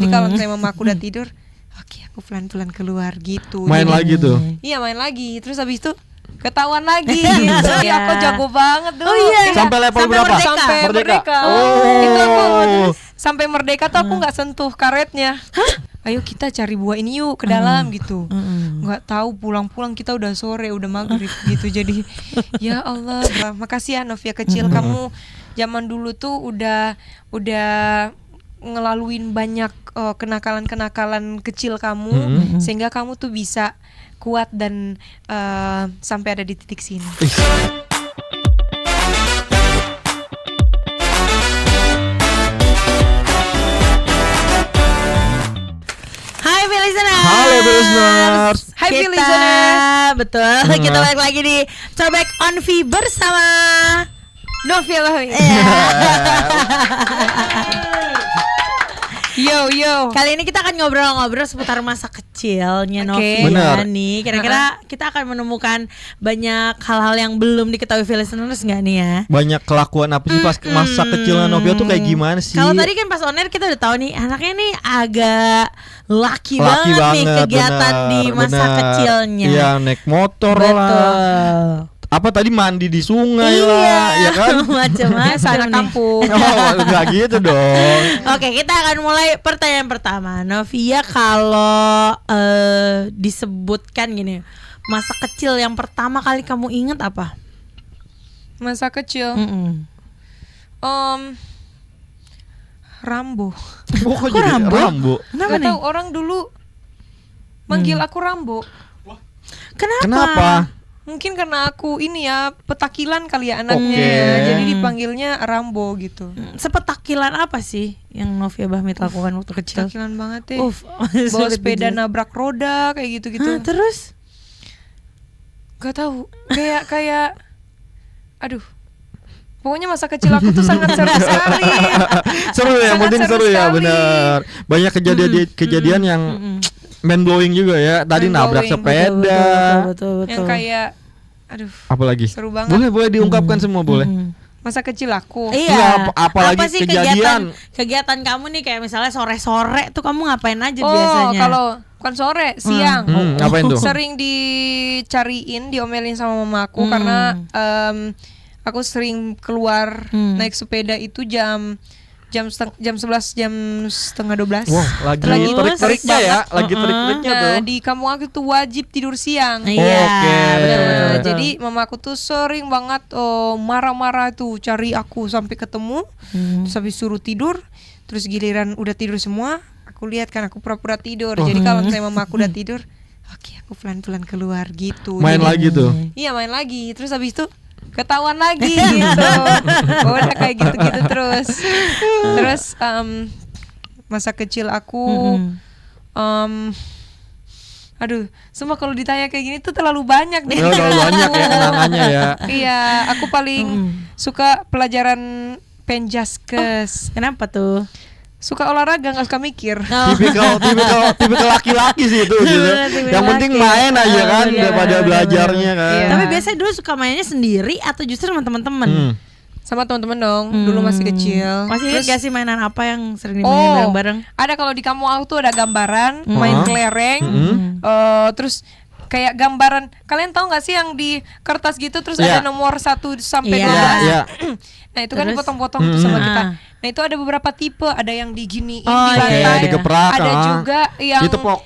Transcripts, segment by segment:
Jadi kalau misalnya mama aku udah tidur, oke aku pelan-pelan keluar gitu. Main Jadi, lagi tuh. Iya main lagi. Terus habis itu ketahuan lagi gitu. Iya aku jago banget dulu. Sampai level berapa? Sampai merdeka. Itu aku sampai merdeka tuh aku nggak sentuh karetnya. Ayo kita cari buah ini yuk ke dalam gitu. Nggak tahu pulang-pulang kita udah sore, udah maghrib gitu. Jadi ya Allah, makasih ya Novia kecil, kamu zaman dulu tuh udah ngelaluin banyak kenakalan-kenakalan kecil kamu, sehingga kamu tuh bisa kuat dan sampai ada di titik sini. Halo listeners. Hai Kita, listeners. betul. Kita balik lagi di Throwback on V bersama Novia Bahmi. Yo. Kali ini kita akan ngobrol-ngobrol seputar masa kecilnya Novia Bener. nih. Kira-kira kita akan menemukan banyak hal-hal yang belum diketahui listeners nggak nih ya? Banyak kelakuan apa sih pas masa kecilnya Novia tuh kayak gimana sih? Kalau tadi kan pas on air kita udah tahu nih anaknya nih agak laki Laki banget nih kegiatan bener, di masa bener. kecilnya. Iya, naik motor lah. Betul. Apa tadi mandi di sungai lah, ya kan? Macam-macam Anak nih. kampung. Oh, enggak gitu dong. Oke, kita akan mulai pertanyaan pertama. Novia, kalau disebutkan gini, masa kecil yang pertama kali kamu ingat apa? Masa kecil. Rambo. Oh, kok jadi Rambo? Kenapa Gak nih? tahu orang dulu manggil aku Rambo. Kenapa? Mungkin karena aku ini ya petakilan kali ya anaknya. Oke. Jadi dipanggilnya Rambo gitu. Sepetakilan apa sih yang Novia Bahmi lakukan waktu kecil? Petakilan banget ya. Bawa Sulit sepeda dijelasin. nabrak roda kayak gitu-gitu. Hah, terus? Gak tahu. Kayak aduh. Pokoknya masa kecil aku tuh sangat seru sekali. Seru ya, yang Sangat penting seru ya, sekali. benar. Banyak kejadian yang mind blowing juga ya. Tadi Mind nabrak blowing, sepeda. Betul. Yang kayak aduh, Apalagi? seru banget. Boleh diungkapkan semua boleh. Masa kecil aku. Iya. Apalagi apa sih kejadian? kegiatan kamu nih, kayak misalnya sore-sore tuh kamu ngapain aja Oh, biasanya? kalau bukan sore, siang. Ngapain tuh? Sering dicariin, diomelin sama mama aku karena aku sering keluar naik sepeda itu jam 11, jam setengah 12. Wah, lagi Terus? terik-teriknya ya, lagi terik-teriknya tuh. Nah, di kampung aku tuh wajib tidur siang. Iya, Oke. betul. Jadi mama aku tuh sering banget marah-marah tuh cari aku sampai ketemu, terus habis suruh tidur, terus giliran udah tidur semua, aku lihat kan aku pura-pura tidur. Jadi kalau misalnya mama aku udah tidur, oke aku pelan-pelan keluar gitu. Main Jadi, lagi tuh. Iya main lagi, terus habis itu ketahuan lagi gitu. Udah kayak gitu-gitu terus. Terus masa kecil aku aduh, semua kalau ditanya kayak gini tuh terlalu banyak deh. Terlalu banyak ya kenangannya ya. Iya, aku paling suka pelajaran Penjaskes. Kenapa tuh? Suka olahraga, nggak suka mikir. Tipikal laki-laki sih itu gitu. Yang penting main aja kan daripada belajarnya kan. Iya. Tapi biasanya dulu suka mainnya sendiri atau justru sama teman-teman? Sama teman-teman dong, dulu masih kecil. Masih ingat Terus- gak sih mainan apa yang sering dimainin bareng-bareng? Ada kalau di kampung aku tuh ada gambaran, main kelereng, terus kayak gambaran. Kalian tahu nggak sih yang di kertas gitu terus Iya. ada nomor 1 sampai Iya. 12. Iya. Nah itu kan Terus? dipotong-potong tuh sama kita. Nah itu ada beberapa tipe, ada yang diginiin Oh, di iya, lantai, digeprak, ada ah. juga yang Ditepok.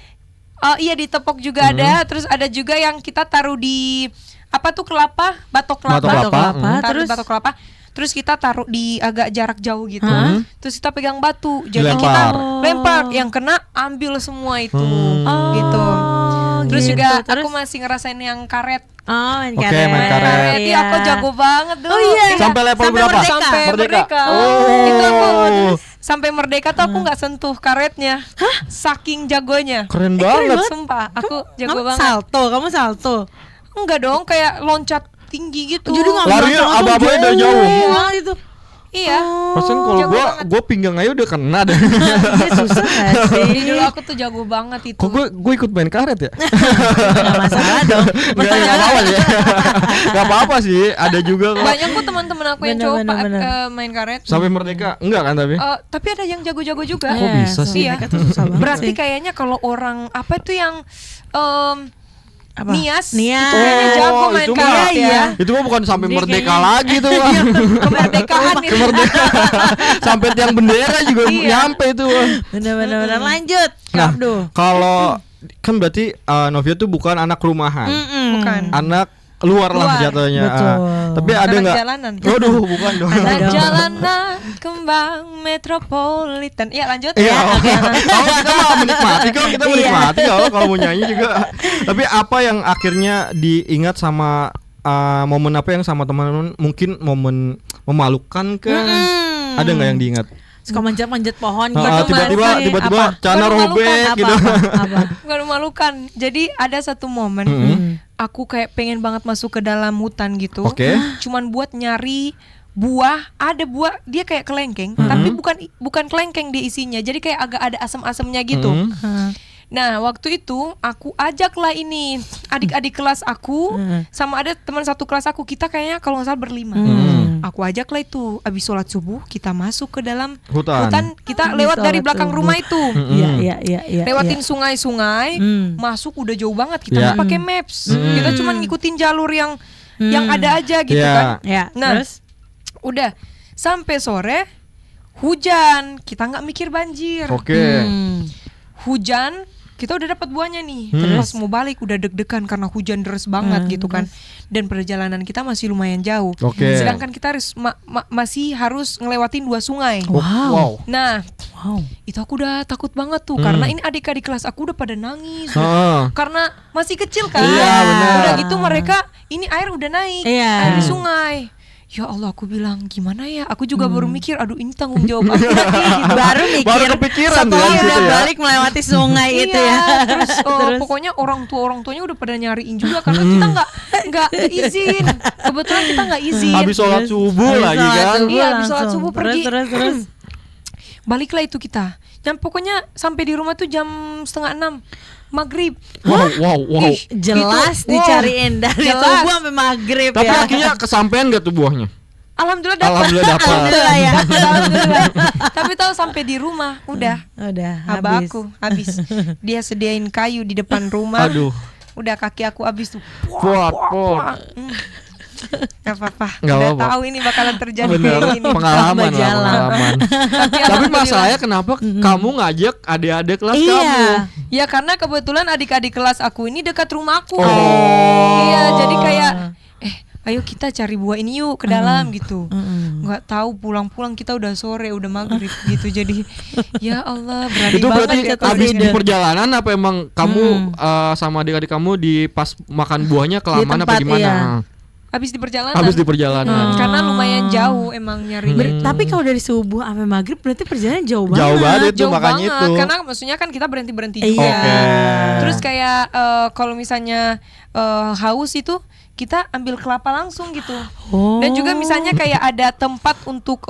Oh iya ditepok juga ada, terus ada juga yang kita taruh di apa tuh kelapa, batok kelapa, Batok kelapa, Taruh di batok kelapa. Terus kita taruh di agak jarak jauh gitu. Terus kita pegang batu. Jadi Dilempar. kita lempar, yang kena ambil semua itu. Gitu. Terus gitu. juga Terus? aku masih ngerasain yang karet. Oh, main Oke, karet. main karet. Iya, aku jago banget dulu. Oh iya. Sampai level berapa? merdeka. Sampai merdeka. Oh. Itu aku sampai merdeka tuh aku nggak sentuh karetnya. Saking jagonya. Keren banget. Sumpah, aku jago Kamu banget. kamu salto. Enggak dong, kayak loncat tinggi gitu. Jadi nggak Larinya langsung abang-abangnya dari jauh. Wah, itu. Iya. Persen kalau Jago banget. gue pinggang aja udah kena deh. Iya, susah gak sih? Jadi dulu aku tuh jago banget itu. Kok gue ikut main karet ya? Gak masalah dong. Nggak apa-apa sih. Nggak apa-apa sih. Ada juga kok. Banyak kok teman-teman aku yang cowok Bener. main karet. Sampai merdeka enggak kan tapi? Tapi ada yang jago-jago juga. Kok bisa sih? Iya. Mereka tuh susah banget Berarti sih. kayaknya kalau orang apa tuh yang Apa? Nias, Nias. itu kayaknya jago main itu mah karet ya. itu mah bukan sampai Dia merdeka kayaknya- lagi tuh Bang. Kemerdekaan itu. Sampai tiang bendera juga Iya. nyampe itu Bang. Bener-bener lanjut. Nah, Abdul. kalau kan berarti Novia tuh bukan anak rumahan. Bukan. Anak luar lah Luar. jatuhnya. Betul. Tapi ada Anak nggak? jalanan. Waduh, bukan dong. Anak jalanan kembang metropolitan. Iya lanjut. Iya, kalau kita malah menikmati kok, kita menikmati kalau mau nyanyi juga. Tapi apa yang akhirnya diingat sama momen apa yang sama teman-teman, mungkin momen memalukan ke? Ada nggak yang diingat? Suka manjat-manjat pohon gitu. Tiba-tiba Apa? celana Baru robek Apa? gitu. Apa? Gak memalukan. Jadi ada satu momen aku kayak pengen banget masuk ke dalam hutan gitu. Oke. Cuman buat nyari buah, ada buah dia kayak kelengkeng, tapi bukan kelengkeng dia isinya. Jadi kayak agak ada asam-asamnya gitu. Nah, waktu itu aku ajaklah ini adik-adik kelas aku sama ada teman satu kelas aku, kita kayaknya kalau nggak salah berlima. Aku ajaklah itu abis sholat subuh kita masuk ke dalam Hutan. kita Abis lewat dari sholat belakang subuh. rumah itu. Iya. Lewatin sungai-sungai, masuk udah jauh banget, kita Iya. nggak pakai maps, kita cuma ngikutin jalur yang ada aja gitu Iya. kan. Ya, Nah, terus udah sampai sore hujan, kita nggak mikir banjir. Oke. Hujan, kita udah dapat buahnya nih. Pas mau balik udah deg-degan karena hujan deras banget gitu kan. Dan perjalanan kita masih lumayan jauh. Oke. Sedangkan kita harus masih harus ngelewatin 2 sungai. Wow. Nah, wow. itu aku udah takut banget tuh karena ini adik-adik kelas aku udah pada nangis. Heeh. Karena masih kecil kan. Iya, benar. Udah gitu mereka ini air udah naik. Iya. Air di sungai. Ya Allah, aku bilang gimana ya? Aku juga baru mikir, aduh ini tanggung jawab aku nanti gitu. Baru mikir Baru kepikiran setelah kan udah situ ya. balik melewati sungai itu Iya, ya. terus, pokoknya orang tuanya udah pada nyariin juga karena kita nggak izin. Kebetulan kita nggak izin. Habis sholat subuh Habis lagi sholat kan. subuh Iya, habis sholat langsung. subuh pergi. Terus. Baliklah itu kita. Dan pokoknya sampai di rumah tuh jam 5:30 maghrib. Wow. Ih, Jelas itu, dicariin dari jelas. subuh sampai maghrib Tapi ya. akhirnya kesampean gak tuh buahnya? Alhamdulillah dapat. Alhamdulillah dapat. Alhamdulillah ya. Alhamdulillah. Tapi tahu sampai di rumah udah Udah abah habis. aku habis. Dia sediain kayu di depan rumah. Aduh. Udah kaki aku habis tuh. Pot. Gak apa-apa. Nggak Udah apa-apa. tahu ini bakalan terjadi Bener, kayak gini. pengalaman Tambah lah, jalan. pengalaman. Tapi alhamdulillah. masalahnya kenapa kamu ngajak adik-adik kelas Iya. kamu? Ya karena kebetulan adik-adik kelas aku ini dekat rumahku. Oh. Iya, jadi kayak ayo kita cari buah ini yuk ke dalam gitu. Nggak tahu pulang-pulang kita udah sore, udah maghrib gitu. Jadi ya Allah, berani Itu banget berarti ya habis kalau di ini. perjalanan apa emang kamu sama adik-adik kamu di pas makan buahnya kelamaan apa tempat, gimana? iya. Habis di perjalanan. Habis di perjalanan. Karena lumayan jauh emang nyarinya. Tapi kalau dari subuh sampai maghrib berarti perjalanan jauh banget. Jauh banget itu Jauh makanya banget, itu. karena maksudnya kan kita berhenti-berhenti Iya. juga. Oke. Terus kayak kalau misalnya haus itu kita ambil kelapa langsung gitu. Oh. Dan juga misalnya kayak ada tempat untuk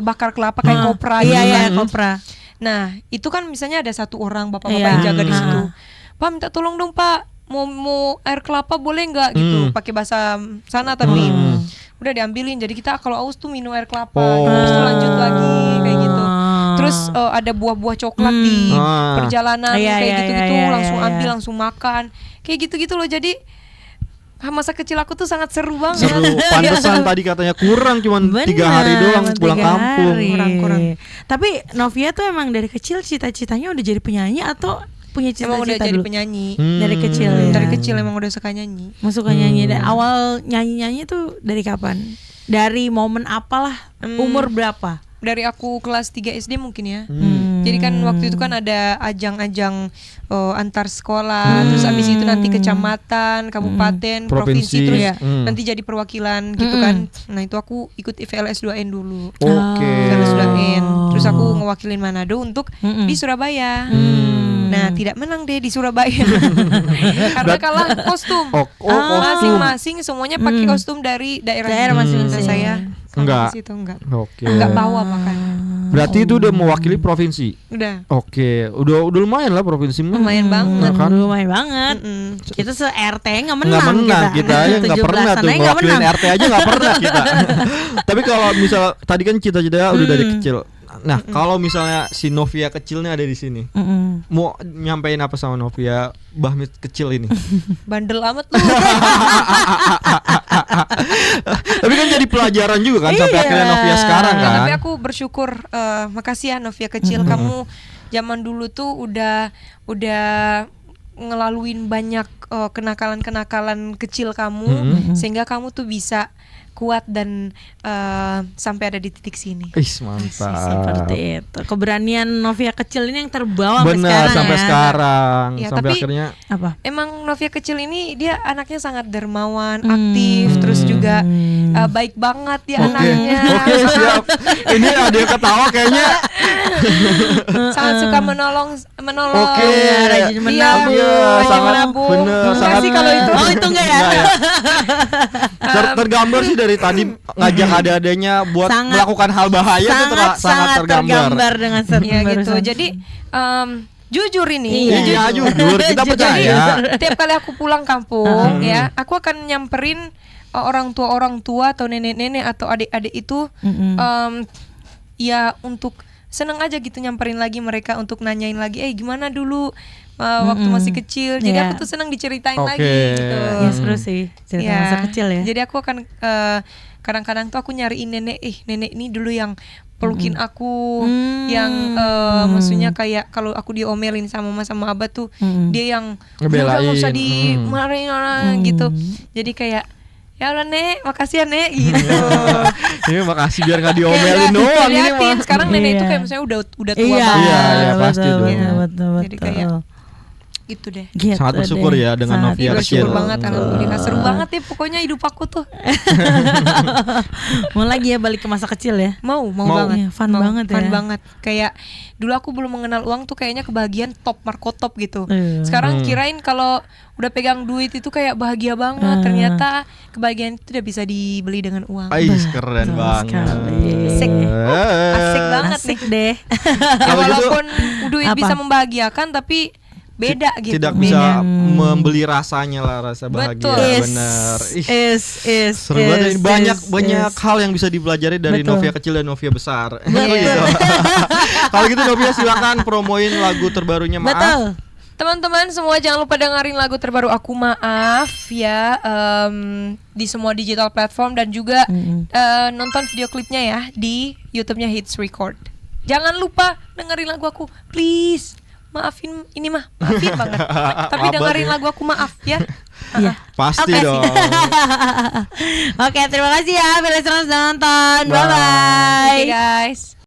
bakar kelapa kayak kopra Iya gitu iya kan. kopra. Nah, itu kan misalnya ada satu orang bapak-bapak Iya. yang jaga di situ. Pak, minta tolong dong, Pak. Mau air kelapa boleh nggak gitu? Pakai bahasa sana tapi udah diambilin. Jadi kita kalau aus tuh minum air kelapa, terus tuh lanjut lagi kayak gitu. Terus ada buah-buah coklat di perjalanan Iya, kayak iya, gitu-gitu, iya, langsung iya. ambil, langsung makan. Kayak gitu-gitu loh. Jadi masa kecil aku tuh sangat seru banget. Seru. Pantesan tadi katanya kurang cuman 3 hari doang Bener, pulang 3 kampung. hari. Kurang. Tapi Novia tuh emang dari kecil cita-citanya udah jadi penyanyi atau punya Emang udah cita-cita jadi dulu? penyanyi. Dari kecil ya. Dari kecil emang udah suka nyanyi. Masuk ke nyanyi. Dan awal nyanyi-nyanyi tuh dari kapan? Dari momen apalah? Umur berapa? Dari aku kelas 3 SD mungkin ya. Jadi kan waktu itu kan ada ajang-ajang antar sekolah, terus abis itu nanti kecamatan, kabupaten, provinsi, Provinsi. terus Iya. nanti jadi perwakilan gitu kan. Nah itu aku ikut IVLS 2N dulu. Oke. IVLS 2N. Terus aku ngewakilin Manado untuk di Surabaya. Nah tidak menang deh di Surabaya karena kalah kostum. Kostum. Masing-masing semuanya pakai kostum dari daerah Daerah masing-masing. Nah, saya sama Enggak. di situ enggak. Oke. Enggak bawa makanya. Berarti itu udah mewakili provinsi. Udah. Oke, udah lumayan lah provinsi mah. Lumayan banget. Kan? Lumayan banget. Mm-mm. Kita se RT nggak menang, Nggak menang kita aja nggak pernah 17-an tuh aja nggak mewakilin menang. RT aja nggak pernah kita. Tapi kalau misal tadi kan cita-cita udah dari kecil. Nah, kalau misalnya si Novia kecilnya ada di sini, mau nyampein apa sama Novia Bahmit kecil ini? Bandel amat lu. Tapi kan jadi pelajaran juga kan sampai Iya. akhirnya Novia sekarang Nah, kan. tapi aku bersyukur, makasih ya Novia kecil, kamu zaman dulu tuh udah ngelaluin banyak kenakalan-kenakalan kecil kamu, sehingga kamu tuh bisa kuat dan sampai ada di titik sini. Ih, mantap. Seperti itu. Keberanian Novia kecil ini yang terbawa Benar sampai ya. sekarang, Ya, sampai tapi- akhirnya Apa? Emang Novia kecil ini dia anaknya sangat dermawan, aktif, terus juga baik banget dia anaknya. Oke, siap. Ini ada yang ketawa kayaknya. Sangat suka menolong. Oke. Rajin Iya, menabung. Iya, rajin sangat menabung. bener, Enggak sangat sih kalau itu. Oh, itu enggak ya? Tergambar sih dari tadi ngajak adik-adiknya buat Sangat- melakukan hal bahaya itu sangat tergambar. dengan Iya gitu. Jadi jujur ini, Iya, jujur kita Jadi percaya. tiap kali aku pulang kampung ya, aku akan nyamperin orang tua atau nenek-nenek atau adik-adik itu ya untuk seneng aja gitu nyamperin lagi mereka untuk nanyain lagi, gimana dulu waktu masih kecil. Jadi Iya. aku tuh seneng diceritain Oke. lagi gitu. Ya seru sih cerita Iya. masa kecil ya. Jadi aku akan kadang-kadang tuh aku nyariin nenek, nenek ini dulu yang pelukin aku, yang maksudnya kayak kalau aku diomelin sama mama sama abah tuh, dia yang Ngebelain. "Udah, nggak usah dimarahin gitu. Jadi kayak ya Allah nek, makasih ya nek gitu. Ini makasih biar nggak diomelin doang ini Diliatin. mah. Sekarang nenek itu Iya. kayak misalnya udah tua Iya, banget. Iya, pasti betul, dong. betul. Jadi kayak gitu deh. Gitu Sangat bersyukur deh. ya dengan Sangat Novia Bersyukur kecil. banget, alhamdulillah. Seru banget ya pokoknya hidup aku tuh. Mau lagi ya balik ke masa kecil ya. Mau Mau. banget. Iya, fun banget ya. Fun banget. Kayak dulu aku belum mengenal uang tuh kayaknya kebahagiaan top markotop gitu. Iya. Sekarang kirain kalau udah pegang duit itu kayak bahagia banget. Ternyata kebahagiaan itu udah bisa dibeli dengan uang. Ais, keren Betul banget. sekali. Asik. Asik banget Asik nih. deh. Ya, Kalau gitu- walaupun duit Apa? bisa membahagiakan tapi beda gitu. Tidak Beda. bisa membeli rasanya lah, rasa bahagia. Betul. Bener. Ih, Is seru banget ini. Banyak is. hal yang bisa dipelajari dari Betul. Novia kecil dan Novia besar. Gitu. Kalau gitu Novia silakan promoin lagu terbarunya Maaf. Betul. Teman-teman semua jangan lupa dengerin lagu terbaru aku Maaf ya, di semua digital platform dan juga nonton video klipnya ya di YouTube-nya Hits Record. Jangan lupa dengerin lagu aku, please. Maafin ini mah, maafin banget. Tapi Maaf dengerin banget. lagu aku Maaf ya. Iya. Pasti Oke. dong. Oke, terima kasih ya. Bila sudah nonton. Bye. Bye bye. Oke guys.